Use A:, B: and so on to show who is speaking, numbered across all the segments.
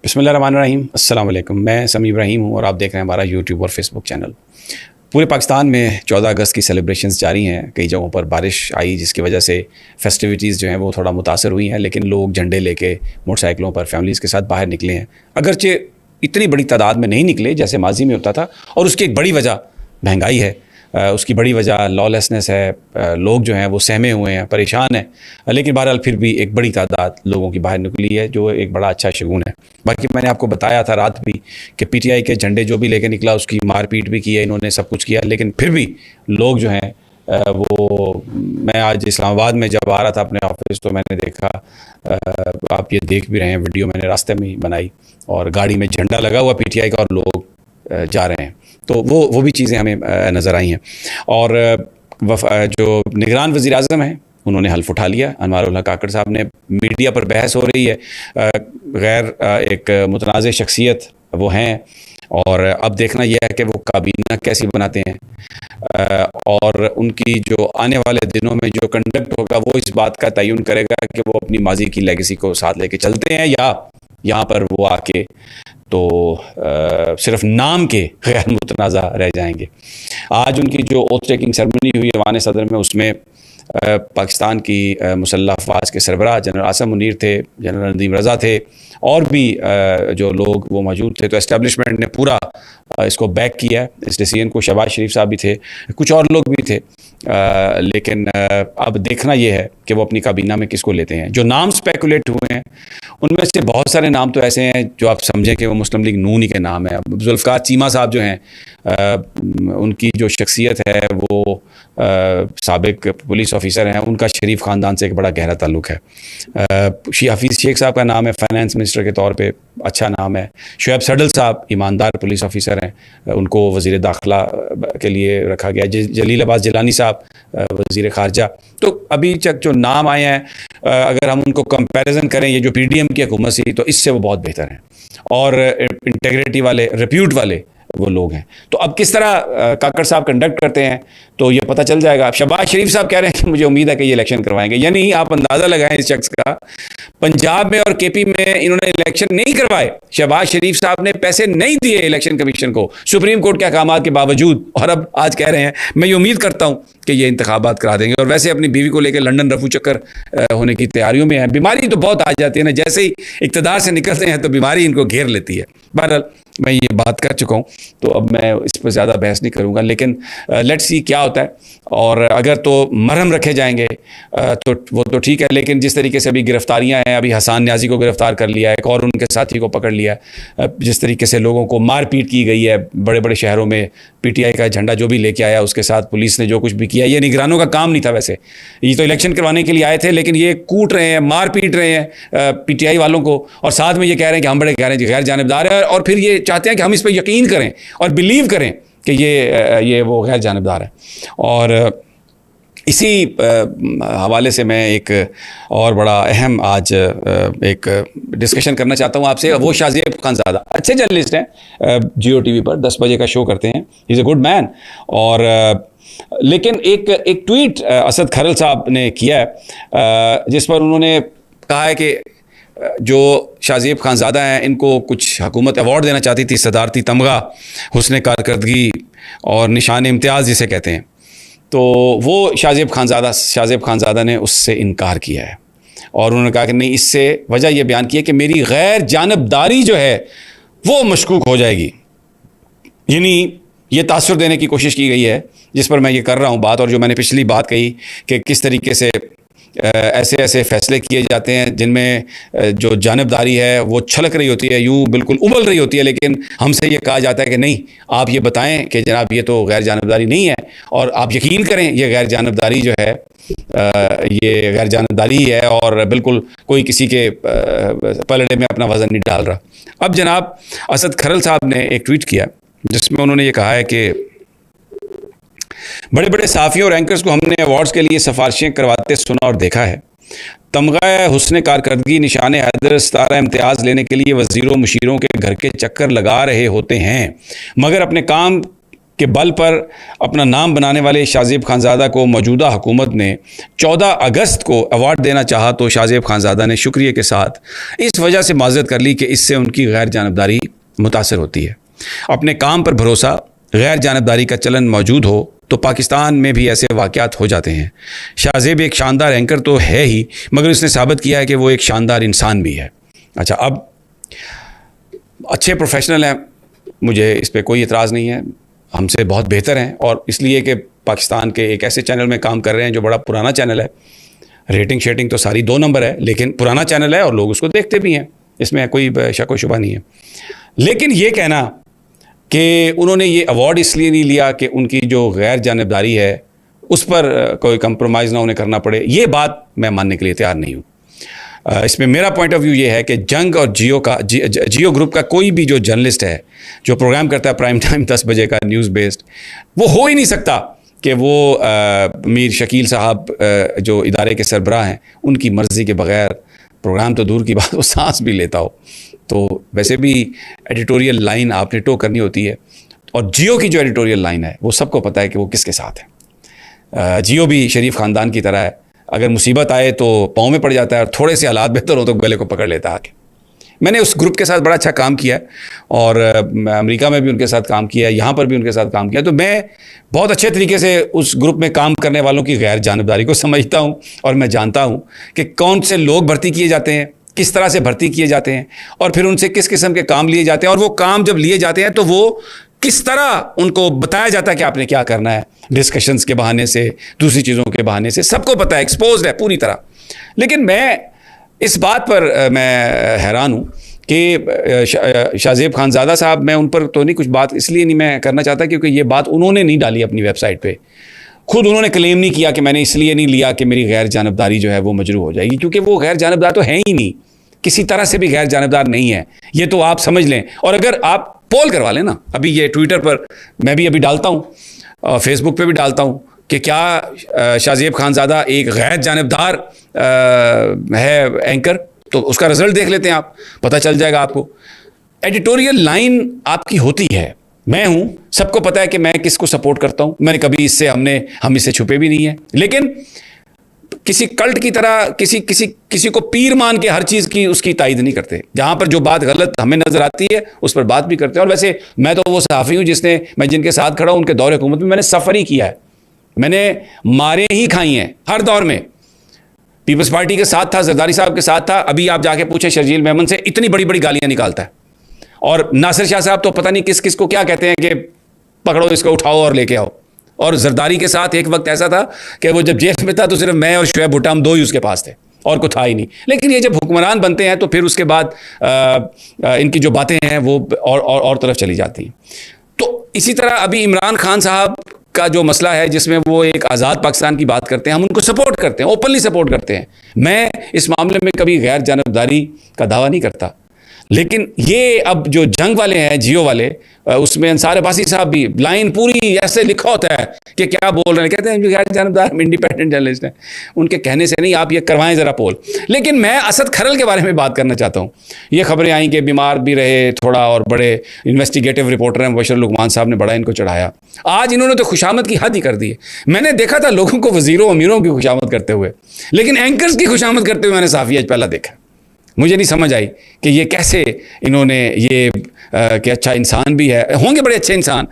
A: बिस्मिल्लाहिर्रहमानिर्रहीम। अस्सलाम वालेकुम। मैं समी इब्राहिम हूँ और आप देख रहे हैं हमारा यूट्यूब और फेसबुक चैनल। पूरे पाकिस्तान में 14 अगस्त की सेलिब्रेशंस जारी हैं। कई जगहों पर बारिश आई जिसकी वजह से फेस्टिविटीज़ जो हैं वो थोड़ा मुतासर हुई हैं, लेकिन लोग झंडे लेके मोटरसाइकिलों पर फैमिलीज़ के साथ बाहर निकले हैं। अगरचे इतनी बड़ी तादाद में नहीं निकले जैसे माजी में होता था, और उसकी एक बड़ी वजह महंगाई है, उसकी बड़ी वजह लॉलेसनेस है। लोग जो हैं वो सहमे हुए हैं, परेशान हैं, लेकिन बहरहाल फिर भी एक बड़ी तादाद लोगों की बाहर निकली है, जो एक बड़ा अच्छा शगुन है। बाकी मैंने आपको बताया था रात भी कि पीटीआई के झंडे जो भी लेके निकला उसकी मारपीट भी की है इन्होंने, सब कुछ किया, लेकिन फिर भी लोग जो हैं वो, मैं आज इस्लामाबाद में जब आ रहा था अपने ऑफिस तो मैंने देखा, आप ये देख भी रहे हैं, वीडियो मैंने रास्ते में ही बनाई, और गाड़ी में झंडा लगा हुआ पीटीआई का और लोग जा रहे हैं। तो वो भी चीज़ें हमें नज़र आई हैं। और जो निगरान वज़ीर आज़म हैं उन्होंने हल्फ उठा लिया। अनवार उल हक काकड़ साहब ने, मीडिया पर बहस हो रही है, गैर एक मुतनाज़ शख्सियत वो हैं, और अब देखना यह है कि वो काबीना कैसी बनाते हैं, और उनकी जो आने वाले दिनों में जो कंडक्ट होगा वो इस बात का तयन करेगा कि वो अपनी माजी की लेगेसी को साथ लेके चलते हैं या यहाँ पर वो आके तो सिर्फ नाम के गैर मुतनाज़ा रह जाएंगे। आज उनकी जो ओथ टेकिंग सेरेमनी हुई ऐवान सदर में, उसमें पाकिस्तान की मुसल्लह अफवाज के सरबराह जनरल आसिम मुनीर थे, जनरल नदीम रज़ा थे, और भी जो लोग वो मौजूद थे। तो एस्टेब्लिशमेंट ने पूरा इसको बैक किया, इस डिसीजन को। शहबाज शरीफ साहब भी थे, कुछ और लोग भी थे, लेकिन अब देखना ये है कि वो अपनी काबीना में किसको लेते हैं। जो नाम स्पेकुलेट हुए हैं उनमें से बहुत सारे नाम तो ऐसे हैं जो आप समझें कि वो मुस्लिम लीग नून ही के नाम है। जुल्फ़िकार चीमा साहब जो हैं, उनकी जो शख्सियत है वो साबिक पुलिस ऑफिसर हैं, उनका शरीफ ख़ानदान से एक बड़ा गहरा ताल्लुक़ है। हफीज़ शेख साहब का नाम है फाइनेंस मिनिस्टर के तौर पे, अच्छा नाम है। शुएब सडल साहब ईमानदार पुलिस ऑफिसर हैं, उनको वज़ीर दाखिला के लिए रखा गया। जलील अब्बास जिलानी साहब वज़ीर ख़ारजा। तो अभी तक जो नाम आए हैं, अगर हम उनको कंपैरिजन करें ये जो पीडीएम की हुकूमत थी, तो इससे वो बहुत बेहतर हैं और इंटेग्रिटी वाले, रिप्यूट वाले वो लोग हैं। तो अब किस तरह काकड़ साहब कंडक्ट करते हैं तो ये पता चल जाएगा। अब शहबाज शरीफ साहब कह रहे हैं कि मुझे उम्मीद है कि ये इलेक्शन करवाएंगे, यानी आप अंदाज़ा लगाएं इस शख्स का। पंजाब में और केपी में इन्होंने इलेक्शन नहीं करवाए, शहबाज शरीफ साहब ने पैसे नहीं दिए इलेक्शन कमीशन को सुप्रीम कोर्ट के अहकामात के बावजूद, और अब आज कह रहे हैं मैं ये उम्मीद करता हूँ कि ये इंतखाबात करा देंगे। और वैसे अपनी बीवी को लेकर लंदन रफू चक्कर होने की तैयारियों में है। बीमारी तो बहुत आ जाती है ना, जैसे ही इक़्तिदार से निकलते हैं तो बीमारी इनको घेर लेती है। बहरहाल मैं ये बात कर चुका हूँ तो अब मैं इस पर ज़्यादा बहस नहीं करूँगा, लेकिन लेट्स सी क्या होता है। और अगर तो मरहम रखे जाएंगे तो वो तो ठीक है, लेकिन जिस तरीके से अभी गिरफ्तारियाँ हैं, अभी हसान न्याजी को गिरफ्तार कर लिया है, एक और उनके साथी को पकड़ लिया है, जिस तरीके से लोगों को मारपीट की गई है बड़े बड़े शहरों में, पीटीआई का झंडा जो भी लेके आया उसके साथ पुलिस ने जो कुछ भी किया, ये निगरानों का काम नहीं था। वैसे ये तो इलेक्शन करवाने के लिए आए थे, लेकिन ये कूट रहे हैं, मार पीट रहे हैं पीटीआई वालों को, और साथ में ये कह रहे हैं कि हम बड़े कह रहे हैं गैर जानिबदार है, और फिर ये चाहते हैं कि हम इस पर यकीन करें और बिलीव करें कि ये वो गैर जानिबदार है। और इसी हवाले से मैं एक और बड़ा अहम आज एक डिस्कशन करना चाहता हूँ आपसे। वो शाज़ेब खानज़ादा अच्छे जर्नलिस्ट हैं, जियो टीवी पर 10 बजे का शो करते हैं, he is a good man. और लेकिन एक ट्वीट असद खरल साहब ने किया है जिस पर उन्होंने कहा है कि जो शाज़ेब खानज़ादा हैं इनको कुछ हुकूमत अवार्ड देना चाहती थी, सदारती तमगा, हुस्न कारकर्दगी और निशान इम्तियाज़ जिसे कहते हैं। तो वो शाज़ेब खानज़ादा ने उससे इनकार किया है, और उन्होंने कहा कि नहीं, इससे वजह यह बयान की है कि मेरी गैर जानबदारी जो है वो मशकूक हो जाएगी। यानी ये तासुर देने की कोशिश की गई है, जिस पर मैं ये कर रहा हूँ बात। और जो मैंने पिछली बात कही कि किस तरीके से ऐसे ऐसे फ़ैसले किए जाते हैं जिनमें जो जानबदारी है वो छलक रही होती है, यूँ बिल्कुल उबल रही होती है, लेकिन हमसे ये कहा जाता है कि नहीं, आप ये बताएं कि जनाब ये तो गैर जानबदारी नहीं है, और आप यकीन करें ये गैर जानबदारी जो है ये गैर जानबदारी है, और बिल्कुल कोई किसी के पलड़े में अपना वज़न नहीं डाल रहा। अब जनाब असद खरल साहब ने एक ट्वीट किया जिसमें उन्होंने ये कहा है कि बड़े बड़े साफ़ियों और एंकर्स को हमने अवार्ड्स के लिए सिफारिशें करवाते सुना और देखा है। तमगा हुस्न कारकर्दगी, निशान हैदर, सितारा इम्तियाज़ लेने के लिए वज़ीरों मुशीरों के घर के चक्कर लगा रहे होते हैं, मगर अपने काम के बल पर अपना नाम बनाने वाले शाहज़ेब खानज़ादा को मौजूदा हुकूमत ने 14 अगस्त को अवार्ड देना चाहा तो शाहज़ेब खानज़ादा ने शुक्रिया के साथ इस वजह से माज़रत कर ली कि इससे उनकी गैर जानबदारी मुतासर होती है। अपने काम पर भरोसा, गैर जानबदारी का चलन मौजूद हो तो पाकिस्तान में भी ऐसे वाक़यात हो जाते हैं। शाहज़ेब एक शानदार एंकर तो है ही, मगर उसने साबित किया है कि वो एक शानदार इंसान भी है। अच्छा, अब अच्छे प्रोफेशनल हैं, मुझे इस पर कोई एतराज़ नहीं है, हमसे बहुत बेहतर हैं, और इसलिए कि पाकिस्तान के एक ऐसे चैनल में काम कर रहे हैं जो बड़ा पुराना चैनल है। रेटिंग शेटिंग तो सारी 2 नंबर है, लेकिन पुराना चैनल है और लोग उसको देखते भी हैं, इसमें कोई शक व शुबा नहीं है। लेकिन ये कहना कि उन्होंने ये अवार्ड इसलिए नहीं लिया कि उनकी जो गैर जानबदारी है उस पर कोई कंप्रोमाइज़ ना उन्हें करना पड़े, ये बात मैं मानने के लिए तैयार नहीं हूँ। इसमें मेरा पॉइंट ऑफ व्यू ये है कि जंग और जियो ग्रुप का कोई भी जो जर्नलिस्ट है जो प्रोग्राम करता है प्राइम टाइम 10 बजे का न्यूज़ बेस्ड, वो हो ही नहीं सकता कि वो मीर शकील साहब जो इदारे के सरबराह हैं उनकी मर्ज़ी के बग़ैर प्रोग्राम तो दूर की बात, वो सांस भी लेता हो। तो वैसे भी एडिटोरियल लाइन आपने टो करनी होती है, और जियो की जो एडिटोरियल लाइन है वो सबको पता है कि वो किसके साथ है। जियो भी शरीफ ख़ानदान की तरह है, अगर मुसीबत आए तो पाँव में पड़ जाता है, और थोड़े से हालात बेहतर हो तो गले को पकड़ लेता है आके। मैंने उस ग्रुप के साथ बड़ा अच्छा काम किया है, और अमेरिका में भी उनके साथ काम किया है, यहाँ पर भी उनके साथ काम किया, तो मैं बहुत अच्छे तरीके से उस ग्रुप में काम करने वालों की गैर जानबदारी को समझता हूँ, और मैं जानता हूँ कि कौन से लोग भर्ती किए जाते हैं, किस तरह से भर्ती किए जाते हैं, और फिर उनसे किस किस्म के काम लिए जाते हैं, और वो काम जब लिए जाते हैं तो वो किस तरह उनको बताया जाता है कि आपने क्या करना है, डिस्कशंस के बहाने से, दूसरी चीज़ों के बहाने से, सबको पता है, एक्सपोज्ड है पूरी तरह। लेकिन मैं इस बात पर मैं हैरान हूँ कि शाहज़ेब खानज़ादा साहब, मैं उन पर तो नहीं कुछ बात इसलिए नहीं मैं करना चाहता क्योंकि ये बात उन्होंने नहीं डाली अपनी वेबसाइट पे, खुद उन्होंने क्लेम नहीं किया कि मैंने इसलिए नहीं लिया कि मेरी गैर जानबदारी जो है वो मजरू हो जाएगी, क्योंकि वो गैर जानबदार तो है ही नहीं, किसी तरह से भी गैर जानबदार नहीं है, ये तो आप समझ लें। और अगर आप पोल करवा लें ना, अभी ये ट्विटर पर मैं भी अभी डालता हूँ, फेसबुक पे भी डालता हूँ कि क्या शाहज़ेब खानज़ादा एक गैर जानबदार है एंकर, तो उसका रिजल्ट देख लेते हैं आप, पता चल जाएगा आपको। एडिटोरियल लाइन आपकी होती है, मैं हूं, सबको पता है कि मैं किसको सपोर्ट करता हूं, मैंने कभी इससे हम इससे छुपे भी नहीं है। लेकिन किसी कल्ट की तरह किसी को पीर मान के हर चीज़ की उसकी तायद नहीं करते, जहां पर जो बात गलत हमें नजर आती है उस पर बात भी करते हैं। और वैसे मैं तो वो सहाफ़ी हूं मैं जिनके साथ खड़ा हूं, उनके दौर हुकूमत में मैंने सफ़र ही किया है, मैंने मारे ही खाई हैं हर दौर में। पीपल्स पार्टी के साथ था, जरदारी साहब के साथ था, अभी आप जाके पूछे शर्जील मेमन से, इतनी बड़ी बड़ी गालियां निकालता है। और नासिर शाह साहब तो पता नहीं किस किस को क्या कहते हैं कि पकड़ो इसको, उठाओ और लेके आओ। और जरदारी के साथ एक वक्त ऐसा था कि वो जब जेल में था तो सिर्फ मैं और शुएब भुट्टो हम 2 ही उसके पास थे, और कुछ था ही नहीं। लेकिन ये जब हुक्मरान बनते हैं तो फिर उसके बाद इनकी जो बातें हैं वो और तरफ चली जाती हैं। तो इसी तरह अभी इमरान खान साहब का जो मसला है, जिसमें वो एक आज़ाद पाकिस्तान की बात करते हैं, हम उनको सपोर्ट करते हैं, ओपनली सपोर्ट करते हैं। मैं इस मामले में कभी गैर जानबदारी का दावा नहीं करता। लेकिन ये अब जो जंग वाले हैं, जियो वाले, उसमें अंसार अब्बासी साहब भी लाइन पूरी ऐसे लिखा होता है कि क्या बोल रहे हैं, कहते हैं गैर जानबदार इंडिपेंडेंट जर्नलिस्ट हैं, उनके कहने से नहीं, आप ये करवाएं ज़रा पोल। लेकिन मैं असद खरल के बारे में बात करना चाहता हूँ। ये खबरें आई कि बीमार भी रहे थोड़ा, और बड़े इन्वेस्टिगेटिव रिपोर्टर हैं मुबशर लुकमान साहब ने बड़ा इनको चढ़ाया। आज इन्होंने तो खुशामद की हद ही कर दी है। मैंने देखा था लोगों को वजीरों अमीरों की खुशामद करते हुए, लेकिन एंकर्स की खुशामद करते हुए मैंने साफ़ी आज पहला देखा। मुझे नहीं समझ आई कि ये कैसे इन्होंने ये कि अच्छा इंसान भी है, होंगे बड़े अच्छे इंसान,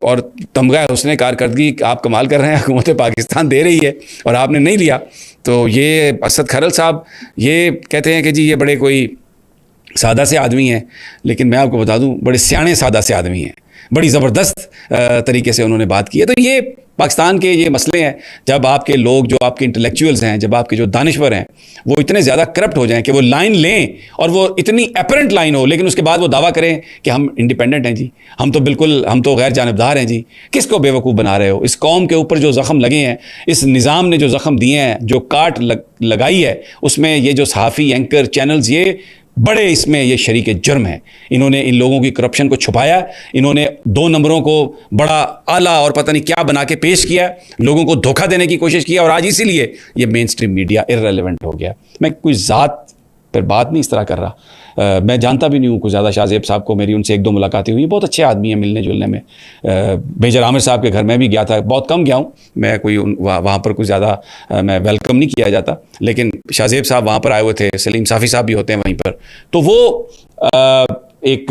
A: और तमगा हुस्न कारकर्दगी आप कमाल कर रहे हैं, हुकूमत पाकिस्तान दे रही है और आपने नहीं लिया। तो ये असद खरल साहब ये कहते हैं कि जी ये बड़े कोई सादा से आदमी हैं, लेकिन मैं आपको बता दूं बड़े सियाने सादा से आदमी हैं, बड़ी ज़बरदस्त तरीके से उन्होंने बात की है। तो ये पाकिस्तान के ये मसले हैं, जब आपके लोग जो आपके इंटेलेक्चुअल्स हैं, जब आपके जो दानिश्वर हैं, वो इतने ज़्यादा करप्ट हो जाएं कि वो लाइन लें और वो इतनी अपरेंट लाइन हो, लेकिन उसके बाद वो दावा करें कि हम इंडिपेंडेंट हैं जी, हम तो गैर जानबदार हैं जी। किसको बेवकूफ़ बना रहे हो? इस कौम के ऊपर जो ज़ख़म लगे हैं, इस निज़ाम ने जो ज़ख़म दिए हैं, जो काट लगाई है, उसमें ये जो सहाफ़ी एंकर चैनल्स ये बड़े इसमें ये शरीक जुर्म है। इन्होंने इन लोगों की करप्शन को छुपाया, इन्होंने 2 नंबरों को बड़ा आला और पता नहीं क्या बना के पेश किया, लोगों को धोखा देने की कोशिश किया, और आज इसीलिए ये मेन स्ट्रीम मीडिया इर्रेलेवेंट हो गया। मैं कोई ज़ात पर बात नहीं इस तरह कर रहा, मैं जानता भी नहीं हूँ कुछ ज़्यादा शाहज़ेब साहब को, मेरी उनसे 1-2 मुलाकातें हुई, बहुत अच्छे आदमी हैं मिलने जुलने में। मेजर आमिर साहब के घर में भी गया था, बहुत कम गया हूँ मैं, कोई वहाँ पर कुछ ज़्यादा मैं वेलकम नहीं किया जाता, लेकिन शाहज़ेब साहब वहाँ पर आए हुए थे, सलीम साफ़ी साहब भी होते हैं वहीं पर, तो वो एक